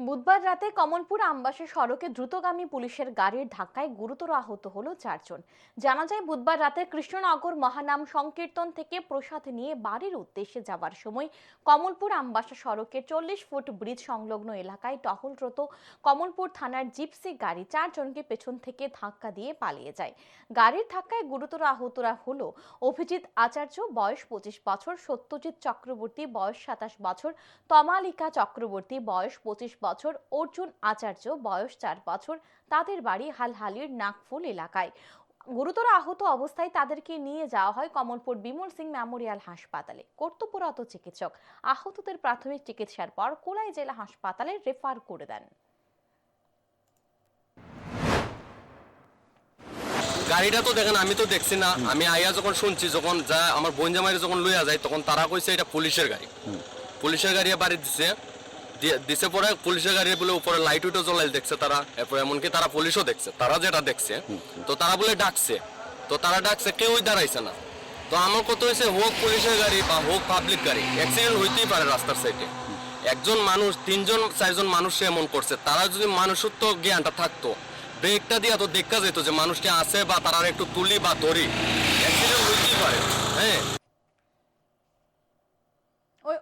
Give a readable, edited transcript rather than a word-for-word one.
বুধবার রাতে কমলপুর আমবাসা সড়কে দ্রুতগামী পুলিশের গাড়ির ধাক্কায় গুরুতর আহত হলো 4 জন। জানা যায়, বুধবার রাতে কৃষ্ণনগর মহানাম সংকীর্তন থেকে প্রসাদ নিয়ে বাড়ির উদ্দেশ্যে যাওয়ার সময় কমলপুর আমবাসা সড়কের 40 ফুট ব্রিজ সংলগ্ন এলাকায় টহলরত কমলপুর থানার জিপসি গাড়ি 4 জনকে পেছন থেকে ধাক্কা দিয়ে পালিয়ে যায়। গাড়ির ধাক্কায় গুরুতর আহতরা হলো অভিজিৎ আচার্য বয়স 25 বছর, সত্যজিৎ চক্রবর্তী বয়স 27 বছর, তমালিকা চক্রবর্তী বয়স 25 বছর, অর্জুন আচার্য বয়স 4 বছর। তাদের বাড়ি হালহালির নাকফুল এলাকায়। গুরুতর আহত অবস্থায় তাদেরকে নিয়ে যাওয়া হয় কমলপুর বিমল সিং মেমোরিয়াল হাসপাতালে। কর্তব্যরত চিকিৎসক আহতদের প্রাথমিক চিকিৎসার পর কোলাই জেলা হাসপাতালে রেফার করে দেন। গাড়িটা তো দেখেন, আমি তো দেখছি না। আমি আইয়া যখন শুনছি, যখন যা আমার বোন জামাইরে যখন লইয়া যায়, তখন তারা কইছে এটা পুলিশের গাড়ি। পুলিশের গাড়ি বাড়ি দিছে পরে পুলিশের গাড়ি বলে উপরে লাইট উইটও জ্বলাই দেখছে তারা। এরপর এমনকি তারা পুলিশও দেখছে, তারা যেটা দেখছে। তো তারা বলে ডাকছে, তো তারা ডাকছে, কেউই দাঁড়াইছে না। তো আমার কত হয়েছে, হোক পুলিশের গাড়ি বা হোক পাবলিক গাড়ি, অ্যাক্সিডেন্ট হইতেই পারে রাস্তার সাইডে। একজন মানুষ 3-4জন মানুষ এমন করছে, তারা যদি মানুষত্ব জ্ঞানটা থাকতো, ব্রেকটা দিয়া তো দেখা যেত যে মানুষটি আছে বা তারা একটু তুলি বা ধরি, অ্যাক্সিডেন্ট হইতেই পারে। হ্যাঁ।